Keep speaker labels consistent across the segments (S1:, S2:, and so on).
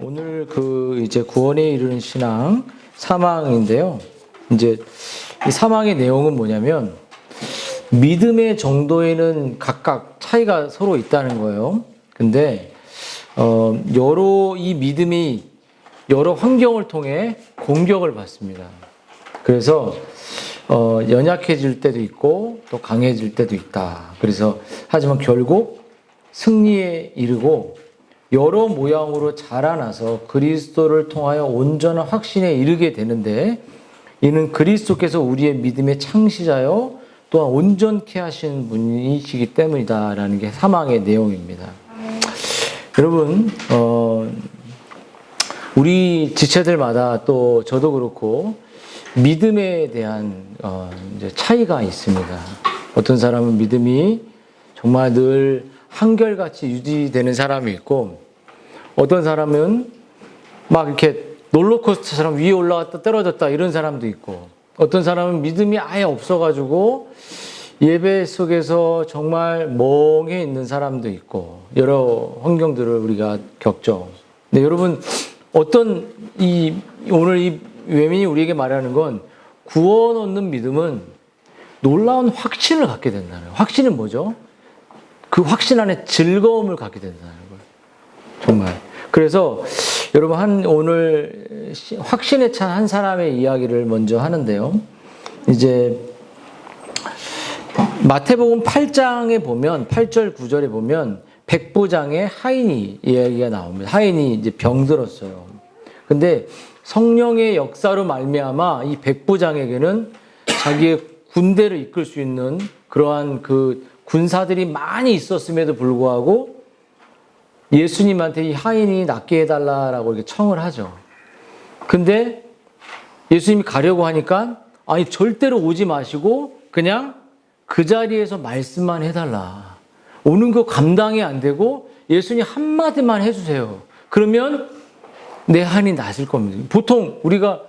S1: 오늘 이제 구원에 이르는 신앙 사망인데요. 이제 이 사망의 내용은 뭐냐면 믿음의 정도에는 각각 차이가 서로 있다는 거예요. 근데 이 믿음이 여러 환경을 통해 공격을 받습니다. 그래서 연약해질 때도 있고 또 강해질 때도 있다. 그래서 하지만 결국 승리에 이르고 여러 모양으로 자라나서 그리스도를 통하여 온전한 확신에 이르게 되는데, 이는 그리스도께서 우리의 믿음의 창시자요 또한 온전케 하신 분이시기 때문이다라는 게 사망의 내용입니다. 여러분, 우리 지체들마다 또 저도 그렇고 믿음에 대한 이제 차이가 있습니다. 어떤 사람은 믿음이 정말 늘 한결같이 유지되는 사람이 있고, 어떤 사람은 막 이렇게 롤러코스터처럼 위에 올라갔다 떨어졌다 이런 사람도 있고, 어떤 사람은 믿음이 아예 없어가지고 예배 속에서 정말 멍해 있는 사람도 있고, 여러 환경들을 우리가 겪죠. 근데 여러분, 오늘 이 외민이 우리에게 말하는 건, 구원 얻는 믿음은 놀라운 확신을 갖게 된다는 거예요. 확신은 뭐죠? 그 확신 안에 즐거움을 갖게 된다는 거예요. 정말. 그래서 여러분, 오늘 확신에 찬 한 사람의 이야기를 먼저 하는데요. 이제 마태복음 8장에 보면 8절 9절에 보면 백부장의 하인이 이야기가 나옵니다. 하인이 이제 병들었어요. 근데 성령의 역사로 말미암아 이 백부장에게는 자기의 군대를 이끌 수 있는 그러한 그 군사들이 많이 있었음에도 불구하고 예수님한테 이 하인이 낫게 해달라라고 이렇게 청을 하죠. 근데 예수님이 가려고 하니까 아니 절대로 오지 마시고 그냥 그 자리에서 말씀만 해달라. 오는 거 감당이 안 되고 예수님 한마디만 해주세요. 그러면 내 한이 낫을 겁니다. 보통 우리가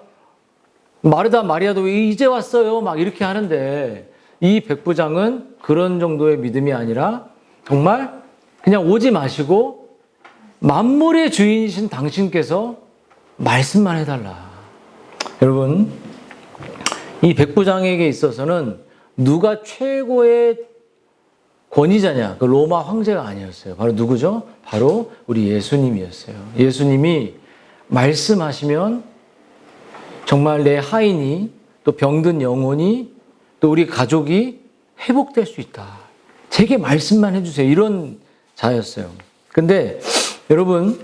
S1: 마르다 마리아도 왜 이제 왔어요? 막 이렇게 하는데, 이 백부장은 그런 정도의 믿음이 아니라 정말 그냥 오지 마시고 만물의 주인이신 당신께서 말씀만 해달라. 여러분, 이 백부장에게 있어서는 누가 최고의 권위자냐? 그 로마 황제가 아니었어요. 바로 누구죠? 바로 우리 예수님이었어요. 예수님이 말씀하시면 정말 내 하인이, 또 병든 영혼이, 또 우리 가족이 회복될 수 있다. 제게 말씀만 해주세요. 이런 자였어요. 근데 여러분,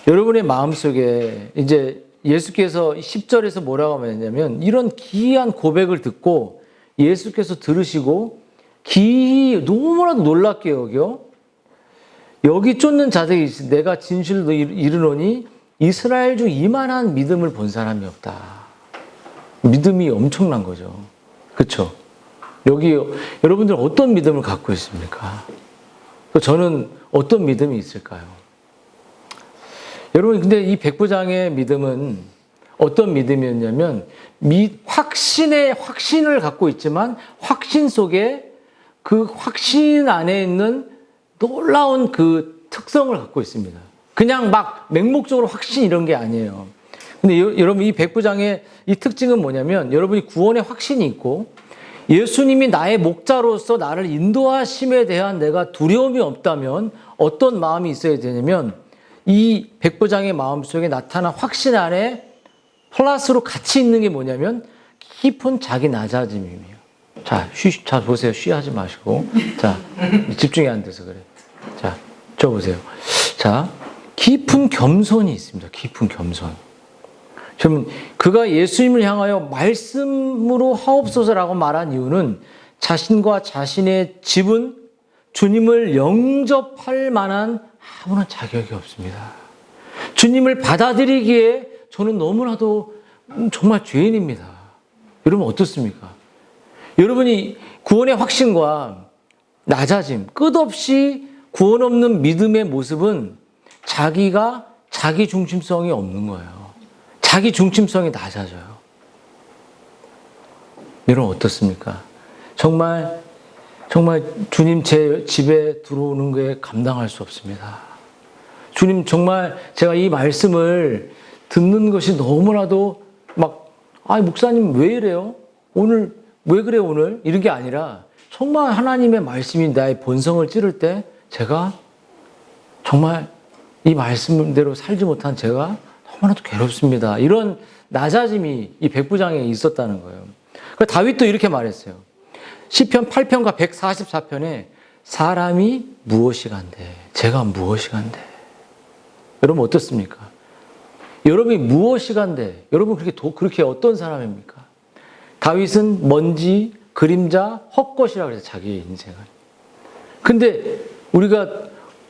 S1: 여러분의 마음속에 이제 예수께서 10절에서 뭐라고 하냐면, 이런 기이한 고백을 듣고 예수께서 들으시고 너무나도 놀랍게 여겨 여기 쫓는 자들이 있으니 내가 진실로 이르노니 이스라엘 중 이만한 믿음을 본 사람이 없다. 믿음이 엄청난 거죠. 그렇죠? 여기 여러분들 어떤 믿음을 갖고 있습니까? 또 저는 어떤 믿음이 있을까요? 여러분, 근데 이 백부장의 믿음은 어떤 믿음이었냐면, 확신을 갖고 있지만 확신 속에 그 확신 안에 있는 놀라운 그 특성을 갖고 있습니다. 그냥 막 맹목적으로 확신 이런 게 아니에요. 근데 여러분, 이 백부장의 이 특징은 뭐냐면, 여러분이 구원의 확신이 있고 예수님이 나의 목자로서 나를 인도하심에 대한 내가 두려움이 없다면 어떤 마음이 있어야 되냐면, 이 백부장의 마음속에 나타난 확신 안에 플러스로 같이 있는 게 뭐냐면 깊은 자기 낮아짐이에요. 자, 보세요. 쉬하지 마시고. 자, 집중이 안 돼서 그래. 자, 저 보세요. 자, 깊은 겸손이 있습니다. 깊은 겸손. 그러면 그가 예수님을 향하여 말씀으로 하옵소서라고 말한 이유는 자신과 자신의 집은 주님을 영접할 만한 아무런 자격이 없습니다. 주님을 받아들이기에 저는 너무나도 정말 죄인입니다. 여러분 어떻습니까? 여러분이 구원의 확신과 낮아짐, 끝없이 구원 없는 믿음의 모습은 자기 중심성이 없는 거예요. 자기 중심성이 낮아져요. 여러분 어떻습니까? 정말 주님 제 집에 들어오는 게 감당할 수 없습니다. 주님 정말 제가 이 말씀을 듣는 것이 너무나도 막, 목사님 왜 이래요? 오늘, 왜 그래 오늘? 이런 게 아니라 정말 하나님의 말씀이 나의 본성을 찌를 때 제가 정말 이 말씀대로 살지 못한 제가 너무나도 괴롭습니다. 이런 낮아짐이 이 백부장에 있었다는 거예요. 그러니까 다윗도 이렇게 말했어요. 시편 8편과 144편에 사람이 무엇이 간대? 제가 무엇이 간대? 여러분 어떻습니까? 여러분이 무엇이 간대? 여러분 그렇게 어떤 사람입니까? 다윗은 먼지, 그림자, 헛것이라고 해서 자기의 인생을. 근데 우리가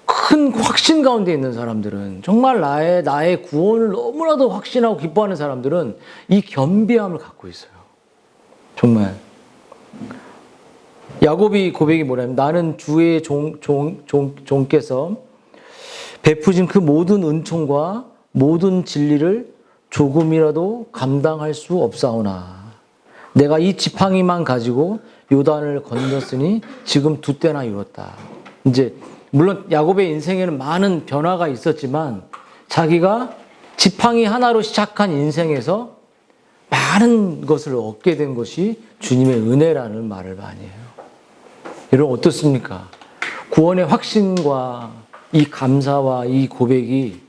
S1: 큰 확신 가운데 있는 사람들은 정말 나의 구원을 너무나도 확신하고 기뻐하는 사람들은 이 겸비함을 갖고 있어요. 정말. 야곱이 고백이 뭐냐면 나는 주의 종께서 베푸신 그 모든 은총과 모든 진리를 조금이라도 감당할 수 없사오나 내가 이 지팡이만 가지고 요단을 건넜으니 지금 두 때나 이뤘다. 이제 물론 야곱의 인생에는 많은 변화가 있었지만 자기가 지팡이 하나로 시작한 인생에서 많은 것을 얻게 된 것이 주님의 은혜라는 말을 많이 해요. 여러분 어떻습니까? 구원의 확신과 이 감사와 이 고백이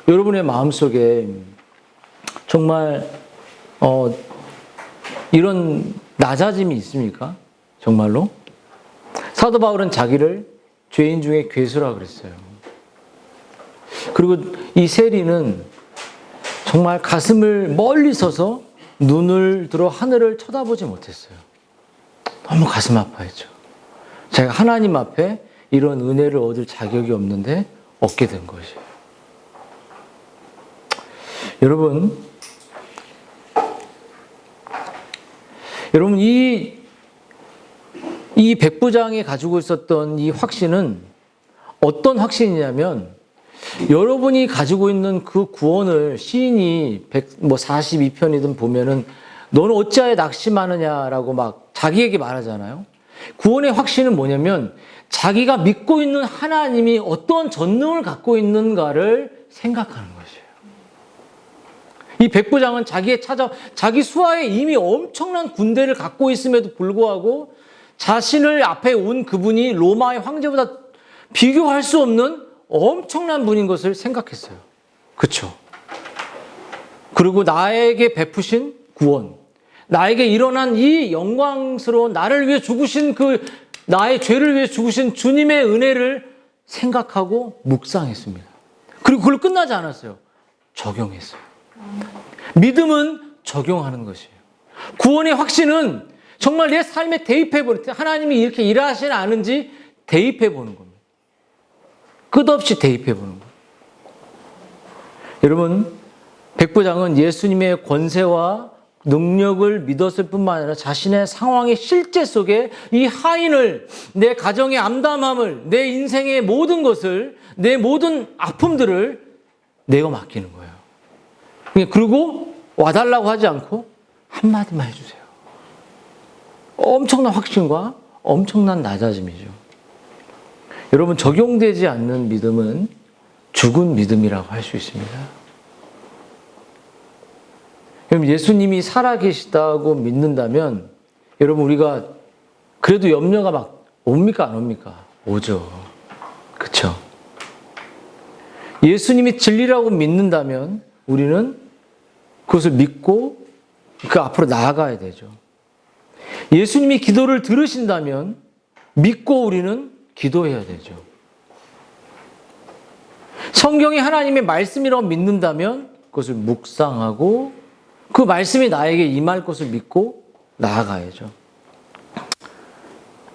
S1: 여러분의 마음속에 정말 이런 낮아짐이 있습니까? 정말로? 사도 바울은 자기를 죄인 중에 괴수라 그랬어요. 그리고 이 세리는 정말 가슴을 멀리 서서 눈을 들어 하늘을 쳐다보지 못했어요. 너무 가슴 아파했죠. 제가 하나님 앞에 이런 은혜를 얻을 자격이 없는데 얻게 된 것이에요. 여러분 이 백부장이 가지고 있었던 이 확신은 어떤 확신이냐면 여러분이 가지고 있는 그 구원을 시인이 42편이든 보면은 너는 어찌하여 낙심하느냐라고 막 자기에게 말하잖아요. 구원의 확신은 뭐냐면 자기가 믿고 있는 하나님이 어떤 전능을 갖고 있는가를 생각하는 것이에요. 이 백부장은 자기 수하에 이미 엄청난 군대를 갖고 있음에도 불구하고 자신을 앞에 온 그분이 로마의 황제보다 비교할 수 없는 엄청난 분인 것을 생각했어요. 그렇죠? 그리고 나에게 베푸신 구원, 나에게 일어난 이 영광스러운 나를 위해 죽으신 나의 죄를 위해 죽으신 주님의 은혜를 생각하고 묵상했습니다. 그리고 그걸 끝나지 않았어요. 적용했어요. 믿음은 적용하는 것이에요. 구원의 확신은 정말 내 삶에 대입해보는, 하나님이 이렇게 일하시지 않은지 대입해보는 겁니다. 끝없이 대입해보는 거예요. 여러분, 백부장은 예수님의 권세와 능력을 믿었을 뿐만 아니라 자신의 상황의 실제 속에 이 하인을, 내 가정의 암담함을, 내 인생의 모든 것을, 내 모든 아픔들을 내가 맡기는 거예요. 그리고 와달라고 하지 않고 한마디만 해주세요. 엄청난 확신과 엄청난 낮아짐이죠. 여러분, 적용되지 않는 믿음은 죽은 믿음이라고 할 수 있습니다. 여러분, 예수님이 살아계시다고 믿는다면 여러분, 우리가 그래도 염려가 막 옵니까 안 옵니까? 오죠. 그렇죠? 예수님이 진리라고 믿는다면 우리는 그것을 믿고 그 앞으로 나아가야 되죠. 예수님이 기도를 들으신다면 믿고 우리는 기도해야 되죠. 성경이 하나님의 말씀이라고 믿는다면 그것을 묵상하고 그 말씀이 나에게 임할 것을 믿고 나아가야죠.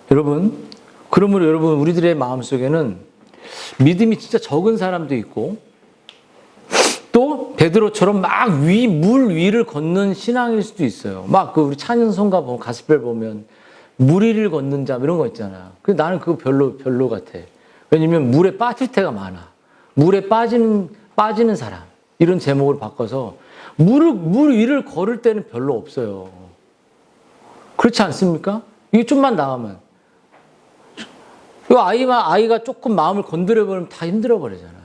S1: 여러분, 그러므로 여러분, 우리들의 마음속에는 믿음이 진짜 적은 사람도 있고 또 베드로처럼 막 물 위를 걷는 신앙일 수도 있어요. 막 우리 찬송가 보면, 가스펠 보면 물 위를 걷는 자 이런 거 있잖아요. 근데 나는 그거 별로 같아. 왜냐면 물에 빠질 때가 많아. 물에 빠지는 사람 이런 제목을 바꿔서 물 위를 걸을 때는 별로 없어요. 그렇지 않습니까? 이게 좀만 나가면 이 아이가 조금 마음을 건드려버리면 다 힘들어 버리잖아요.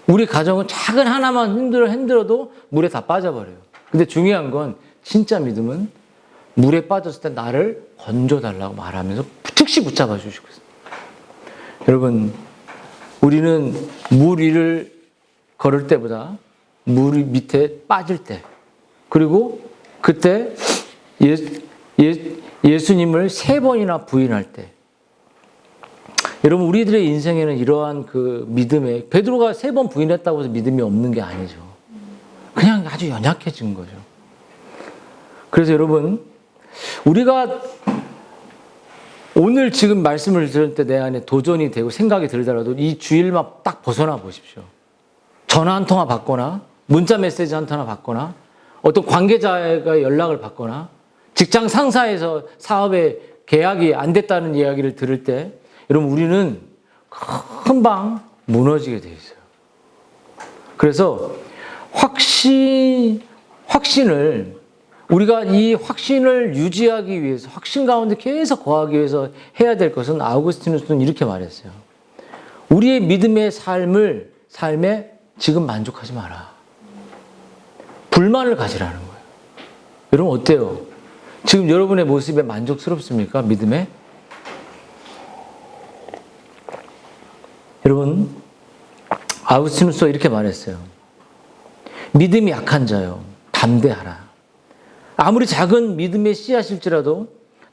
S1: 우리 가정은 작은 하나만 힘들어도 물에 다 빠져버려요. 근데 중요한 건 진짜 믿음은 물에 빠졌을 때 나를 건져달라고 말하면서 즉시 붙잡아 주시고 있어요. 여러분, 우리는 물 위를 걸을 때보다 물 밑에 빠질 때, 그리고 그때 예수님을 3번이나 부인할 때, 여러분, 우리들의 인생에는 이러한 그 믿음에, 베드로가 3번 부인했다고 해서 믿음이 없는 게 아니죠. 그냥 아주 연약해진 거죠. 그래서 여러분, 우리가 오늘 지금 말씀을 들을 때 내 안에 도전이 되고 생각이 들더라도 이 주일만 딱 벗어나 보십시오. 전화 한 통화 받거나, 문자 메시지 한 통화 받거나, 어떤 관계자가 연락을 받거나, 직장 상사에서 사업에 계약이 안 됐다는 이야기를 들을 때, 여러분, 우리는 금방 무너지게 돼 있어요. 그래서 우리가 이 확신을 유지하기 위해서, 확신 가운데 계속 거하기 위해서 해야 될 것은, 아우구스티누스는 이렇게 말했어요. 우리의 믿음의 삶에 지금 만족하지 마라. 불만을 가지라는 거예요. 여러분, 어때요? 지금 여러분의 모습에 만족스럽습니까? 믿음에? 여러분, 아우구스티누스가 이렇게 말했어요. 믿음이 약한 자요, 담대하라. 아무리 작은 믿음의 씨앗일지라도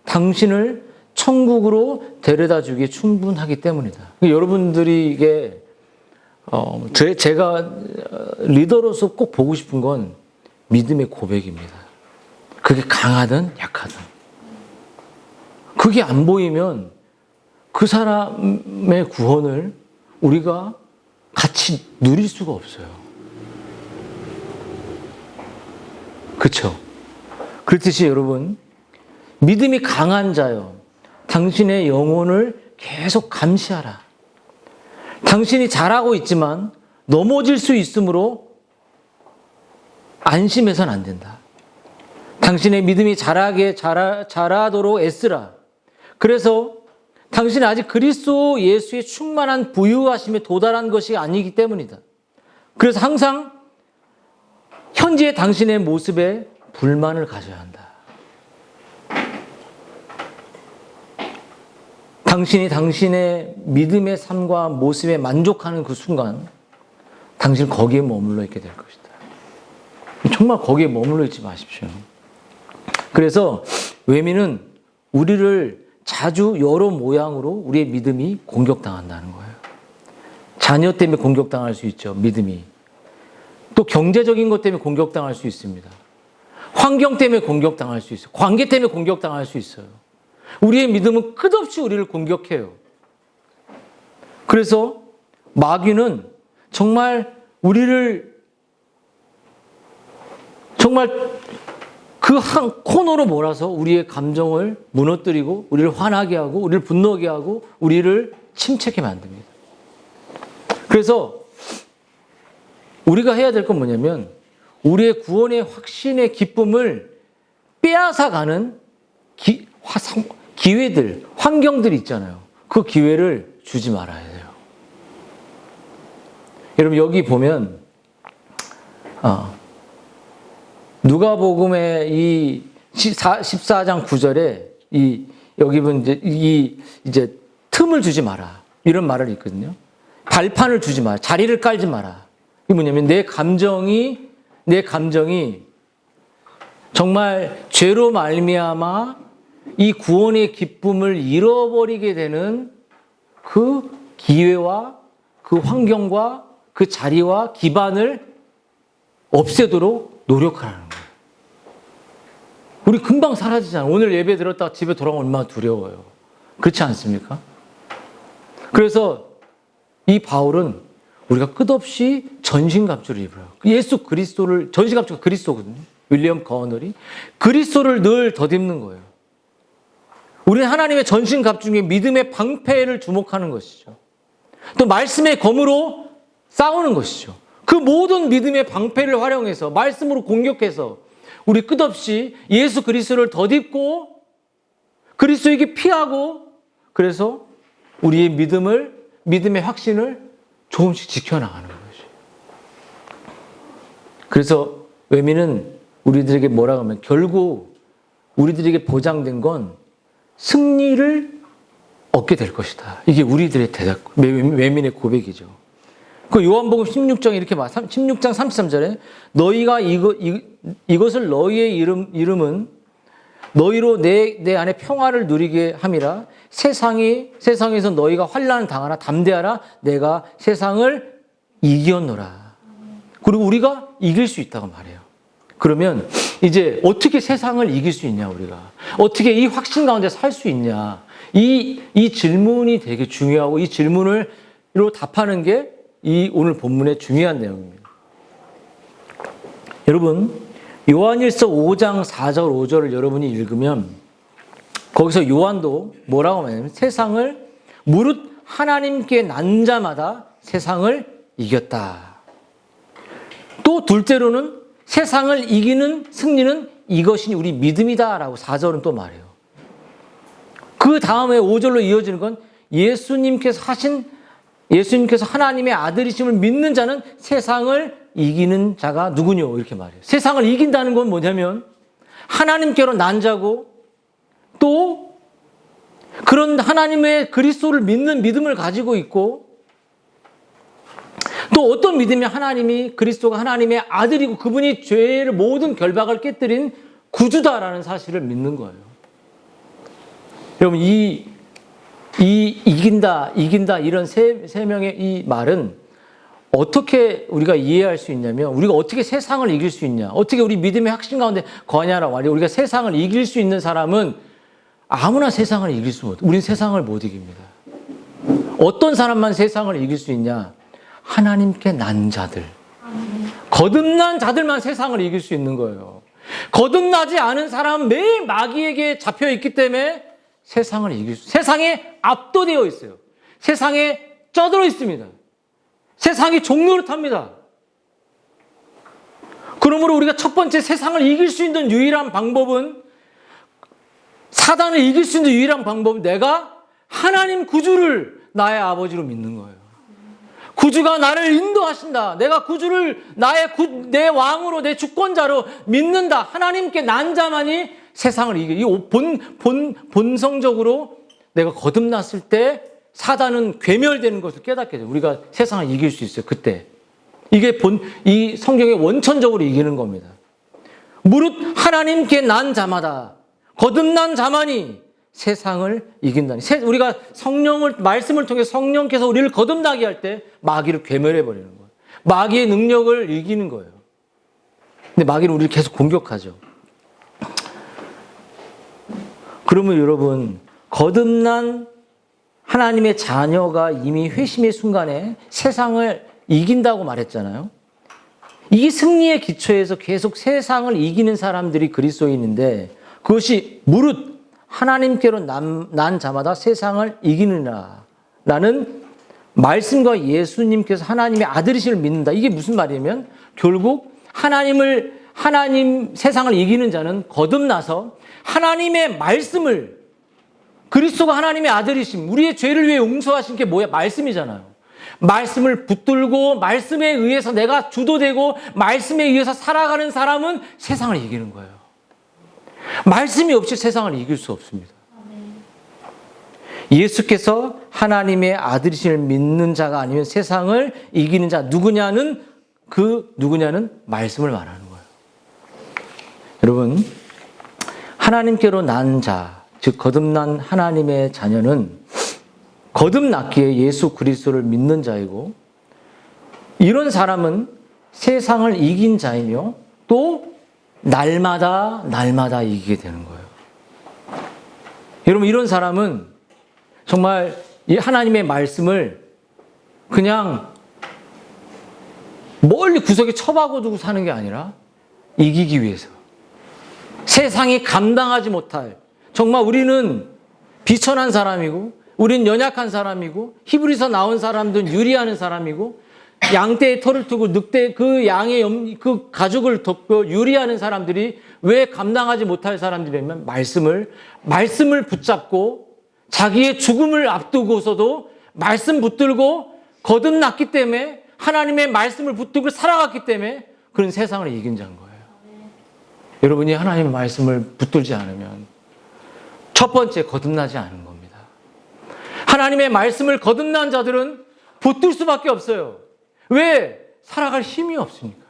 S1: 당신을 천국으로 데려다 주기에 충분하기 때문이다. 여러분들이 이게 제가 리더로서 꼭 보고 싶은 건 믿음의 고백입니다. 그게 강하든 약하든. 그게 안 보이면 그 사람의 구원을 우리가 같이 누릴 수가 없어요. 그렇죠? 그렇듯이 여러분, 믿음이 강한 자요, 당신의 영혼을 계속 감시하라. 당신이 잘하고 있지만 넘어질 수 있으므로 안심해서는 안 된다. 당신의 믿음이 자라도록 애쓰라. 그래서 당신이 아직 그리스도 예수의 충만한 부유하심에 도달한 것이 아니기 때문이다. 그래서 항상 현재의 당신의 모습에 불만을 가져야 한다. 당신이 당신의 믿음의 삶과 모습에 만족하는 그 순간 당신은 거기에 머물러 있게 될 것이다. 정말 거기에 머물러 있지 마십시오. 그래서 외민은 우리를 자주 여러 모양으로 우리의 믿음이 공격당한다는 거예요. 자녀 때문에 공격당할 수 있죠, 믿음이. 또 경제적인 것 때문에 공격당할 수 있습니다. 환경 때문에 공격당할 수 있어요. 관계 때문에 공격당할 수 있어요. 우리의 믿음은 끝없이 우리를 공격해요. 그래서 마귀는 정말 우리를 정말 그 한 코너로 몰아서 우리의 감정을 무너뜨리고 우리를 화나게 하고 우리를 분노하게 하고 우리를 침체하게 만듭니다. 그래서 우리가 해야 될 건 뭐냐면 우리의 구원의 확신의 기쁨을 빼앗아가는 기회들, 환경들이 있잖아요. 그 기회를 주지 말아야 돼요. 여러분, 여기 보면 누가복음의 이 14장 9절에 여기 보면 이제 틈을 주지 마라, 이런 말을 있거든요. 발판을 주지 마라, 자리를 깔지 마라. 이게 뭐냐면 내 감정이 정말 죄로 말미암아 이 구원의 기쁨을 잃어버리게 되는 그 기회와 그 환경과 그 자리와 기반을 없애도록 노력하라는 거예요. 우리 금방 사라지잖아요. 오늘 예배 들었다가 집에 돌아오면 얼마나 두려워요. 그렇지 않습니까? 그래서 이 바울은 우리가 끝없이 전신갑주를 입어요. 예수 그리스도를, 전신갑주가 그리스도거든요. 윌리엄 거너리. 그리스도를 늘 덧입는 거예요. 우리는 하나님의 전신갑주 중에 믿음의 방패를 주목하는 것이죠. 또 말씀의 검으로 싸우는 것이죠. 그 모든 믿음의 방패를 활용해서 말씀으로 공격해서 우리 끝없이 예수 그리스도를 덧입고 그리스도에게 피하고 그래서 우리의 믿음의 확신을 조금씩 지켜나가는 거죠. 그래서 외민은 우리들에게 뭐라고 하면 결국 우리들에게 보장된 건 승리를 얻게 될 것이다. 이게 우리들의 대답, 외민의 고백이죠. 그 요한복음 16장에 이렇게 16장 33절에 너희가 이것을 너희의 이름은 너희로 내 안에 평화를 누리게 함이라. 세상에서 너희가 환난을 당하나 담대하라. 내가 세상을 이겼노라. 그리고 우리가 이길 수 있다고 말해요. 그러면 이제 어떻게 세상을 이길 수 있냐, 우리가 어떻게 이 확신 가운데 살 수 있냐, 이 질문이 되게 중요하고 이 질문으로 답하는 게 이 오늘 본문의 중요한 내용입니다. 여러분, 요한일서 5장 4절 5절을 여러분이 읽으면 거기서 요한도 뭐라고 말하냐면 세상을 무릇 하나님께 난 자마다 세상을 이겼다. 또 둘째로는 세상을 이기는 승리는 이것이 우리 믿음이다라고 4절은 또 말해요. 그 다음에 5절로 이어지는 건 예수님께서 하나님의 아들이심을 믿는 자는 세상을 이기는 자가 누구뇨? 이렇게 말해요. 세상을 이긴다는 건 뭐냐면 하나님께로 난 자고 또 그런 하나님의 그리스도를 믿는 믿음을 가지고 있고 또 어떤 믿음이 그리스도가 하나님의 아들이고 그분이 죄의 모든 결박을 깨뜨린 구주다라는 사실을 믿는 거예요. 여러분, 이긴다 이런 세 명의 이 말은 어떻게 우리가 이해할 수 있냐면 우리가 어떻게 세상을 이길 수 있냐, 어떻게 우리 믿음의 확신 가운데 거하냐라고 말이에요. 우리가 세상을 이길 수 있는 사람은 아무나 세상을 이길 수 없어요. 우린 세상을 못 이깁니다. 어떤 사람만 세상을 이길 수 있냐? 하나님께 난 자들, 거듭난 자들만 세상을 이길 수 있는 거예요. 거듭나지 않은 사람은 매일 마귀에게 잡혀 있기 때문에 세상에 압도되어 있어요. 세상에 쪄들어 있습니다. 세상이 종로를 탑니다. 그러므로 우리가 첫 번째 세상을 이길 수 있는 유일한 방법은, 사단을 이길 수 있는 유일한 방법은 내가 하나님 구주를 나의 아버지로 믿는 거예요. 구주가 나를 인도하신다. 내가 구주를 내 왕으로, 내 주권자로 믿는다. 하나님께 난 자만이 세상을 이겨. 본성적으로 내가 거듭났을 때 사단은 괴멸되는 것을 깨닫게 돼요. 우리가 세상을 이길 수 있어요. 그때. 이게 이 성경의 원천적으로 이기는 겁니다. 무릇 하나님께 난 자마다, 거듭난 자만이 세상을 이긴다니. 우리가 말씀을 통해 성령께서 우리를 거듭나게 할 때 마귀를 괴멸해버리는 거예요. 마귀의 능력을 이기는 거예요. 근데 마귀는 우리를 계속 공격하죠. 그러면 여러분, 거듭난 하나님의 자녀가 이미 회심의 순간에 세상을 이긴다고 말했잖아요. 이 승리의 기초에서 계속 세상을 이기는 사람들이 그리스도인인데 그것이 무릇 하나님께로 난 자마다 세상을 이기느라 라는 말씀과 예수님께서 하나님의 아들이심을 믿는다. 이게 무슨 말이냐면 결국 세상을 이기는 자는 거듭나서 하나님의 말씀을, 그리스도가 하나님의 아들이심, 우리의 죄를 위해 용서하신 게 뭐야? 말씀이잖아요. 말씀을 붙들고 말씀에 의해서 내가 주도되고 말씀에 의해서 살아가는 사람은 세상을 이기는 거예요. 말씀이 없이 세상을 이길 수 없습니다. 예수께서 하나님의 아들이심을 믿는 자가 아니면 세상을 이기는 자 누구냐는 말씀을 말하는 거예요. 여러분, 하나님께로 난 자, 즉 거듭난 하나님의 자녀는 거듭났기에 예수 그리스도를 믿는 자이고, 이런 세상을 이긴 자이며 또 날마다 이기게 되는 거예요. 여러분, 이런 사람은 정말 이 하나님의 말씀을 그냥 멀리 구석에 처박아 두고 사는 게 아니라 이기기 위해서, 세상이 감당하지 못할, 정말 우리는 비천한 사람이고 우리는 연약한 사람이고 히브리서 나온 사람들은 유리하는 사람이고 양떼의 털을 두고 늑대 그 양의 그 가죽을 덮고 유리하는 사람들이 왜 감당하지 못할 사람들이냐면 말씀을 붙잡고 자기의 죽음을 앞두고서도 말씀 붙들고 거듭났기 때문에 하나님의 말씀을 붙들고 살아갔기 때문에 그런 세상을 이긴 자인 거예요. 여러분이 하나님의 말씀을 붙들지 않으면 첫 번째 거듭나지 않은 겁니다. 하나님의 말씀을 거듭난 자들은 붙들 수밖에 없어요. 왜? 살아갈 힘이 없으니까.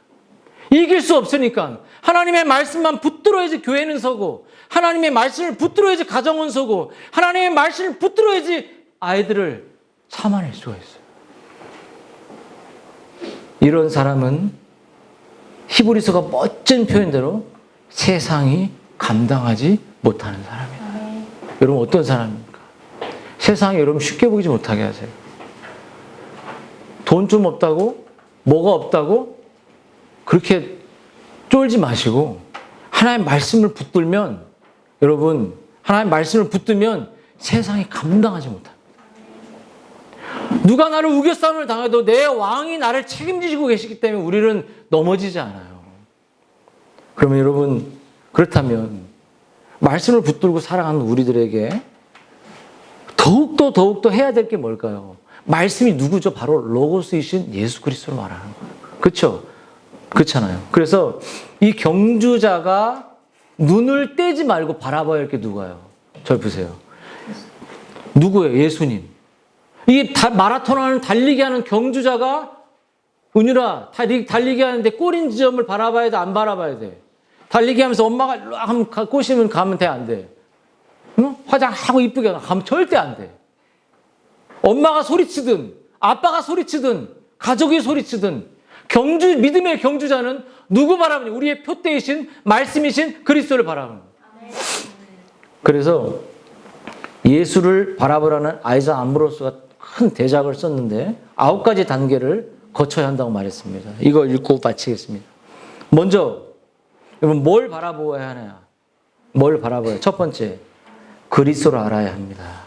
S1: 이길 수 없으니까. 하나님의 말씀만 붙들어야지 교회는 서고, 하나님의 말씀을 붙들어야지 가정은 서고, 하나님의 말씀을 붙들어야지 아이들을 참아낼 수가 있어요. 이런 사람은 히브리서가 멋진 표현대로 세상이 감당하지 못하는 사람이다. 여러분 어떤 사람입니까? 세상이 여러분 쉽게 보이지 못하게 하세요. 돈 좀 없다고? 뭐가 없다고? 그렇게 쫄지 마시고 하나님의 말씀을 붙들면 여러분 하나님의 말씀을 붙들면 세상이 감당하지 못합니다. 누가 나를 우겨싸움을 당해도 내 왕이 나를 책임지시고 계시기 때문에 우리는 넘어지지 않아요. 그러면 여러분 그렇다면 말씀을 붙들고 살아가는 우리들에게 더욱더 해야 될 게 뭘까요? 말씀이 누구죠? 바로 로고스이신 예수 그리스도를 말하는 거예요. 그렇죠? 그렇잖아요. 그래서 이 경주자가 눈을 떼지 말고 바라봐야 할 게 누가요? 절 보세요. 누구예요? 예수님. 이 마라톤 하는 달리기 하는 경주자가 은유라 달리기 하는데 꼬린 지점을 바라봐야 돼? 안 바라봐야 돼? 달리기 하면서 엄마가 한번 꼬시면 가면 돼? 안 돼? 응? 화장하고 이쁘게 가면 절대 안 돼. 엄마가 소리치든 아빠가 소리치든 가족이 소리치든 믿음의 경주자는 누구 바라보니? 우리의 표대이신 말씀이신 그리스도를 바라보는 거예요. 그래서 예수를 바라보라는 아이자 암브로스가 큰 대작을 썼는데 9가지 단계를 거쳐야 한다고 말했습니다. 이거 읽고 마치겠습니다. 먼저 여러분 뭘 바라보아야 하냐? 뭘 바라봐야? 첫 번째, 그리스도를 알아야 합니다.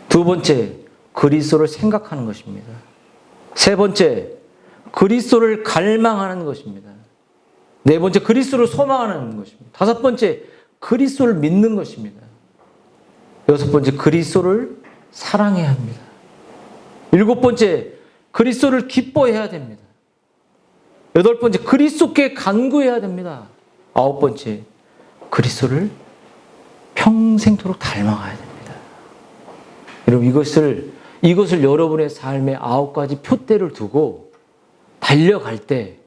S1: 두 번째, 그리스도를 생각하는 것입니다. 세 번째, 그리스도를 갈망하는 것입니다. 네 번째, 그리스도를 소망하는 것입니다. 다섯 번째, 그리스도를 믿는 것입니다. 여섯 번째, 그리스도를 사랑해야 합니다. 일곱 번째, 그리스도를 기뻐해야 됩니다. 여덟 번째, 그리스도께 간구해야 됩니다. 아홉 번째, 그리스도를 평생토록 닮아가야 됩니다. 여러분 이것을 여러분의 삶의 9가지 표대를 두고 달려갈 때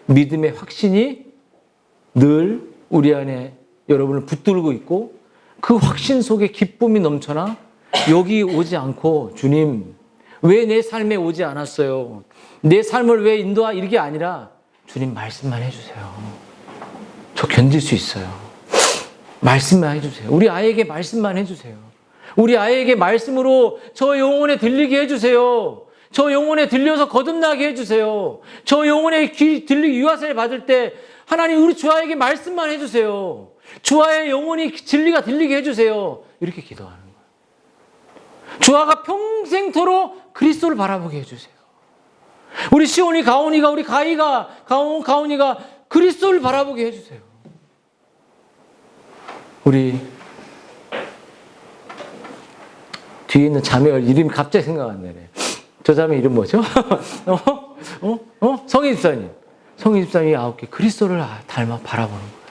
S1: 믿음의 확신이 늘 우리 안에 여러분을 붙들고 있고 그 확신 속에 기쁨이 넘쳐나 여기 오지 않고 주님 왜 내 삶에 오지 않았어요? 내 삶을 왜 인도하 이게 아니라 주님 말씀만 해주세요. 저 견딜 수 있어요. 말씀만 해주세요. 우리 아이에게 말씀만 해주세요. 우리 아이에게 말씀으로 저 영혼에 들리게 해주세요. 저 영혼에 들려서 거듭나게 해주세요. 저 영혼에 들리기 유아세를 받을 때 하나님 우리 주아에게 말씀만 해주세요. 주아의 영혼이 진리가 들리게 해주세요. 이렇게 기도하는 거예요. 주아가 평생토록 그리스도를 바라보게 해주세요. 우리 시온이 가온이가 우리 가온이가 그리스도를 바라보게 해주세요. 우리 뒤에 있는 자매 이름이 갑자기 생각 안 나네. 저 자매 이름 뭐죠? 성희 집사님. 성희 집사님이 9개 그리스도를 닮아 바라보는 거예요.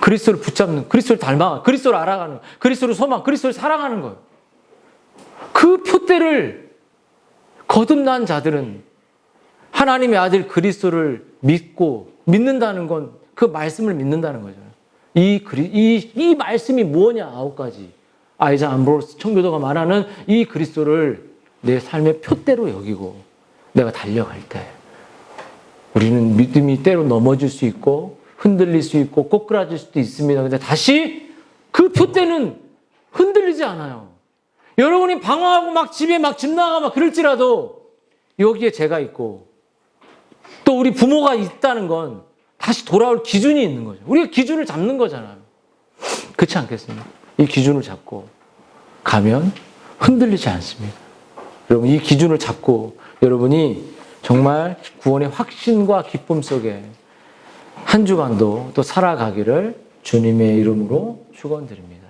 S1: 그리스도를 붙잡는, 그리스도를 닮아, 그리스도를 알아가는, 그리스도를 소망, 그리스도를 사랑하는 거예요. 그 표대를 거듭난 자들은 하나님의 아들 그리스도를 믿는다는 건 그 말씀을 믿는다는 거죠. 이 말씀이 뭐냐? 9가지. 아이자 암브로스 청교도가 말하는 이 그리스도를 내 삶의 표대로 여기고 내가 달려갈 때 우리는 믿음이 때로 넘어질 수 있고 흔들릴 수 있고 꼬꾸라질 수도 있습니다. 근데 다시 그 표대는 흔들리지 않아요. 여러분이 방황하고 막 집에 막 집 나가 막 그럴지라도 여기에 제가 있고 또 우리 부모가 있다는 건 다시 돌아올 기준이 있는 거죠. 우리가 기준을 잡는 거잖아요. 그렇지 않겠습니까? 이 기준을 잡고 가면 흔들리지 않습니다. 여러분 이 기준을 잡고 여러분이 정말 구원의 확신과 기쁨 속에 한 주간도 또 살아가기를 주님의 이름으로 축원드립니다.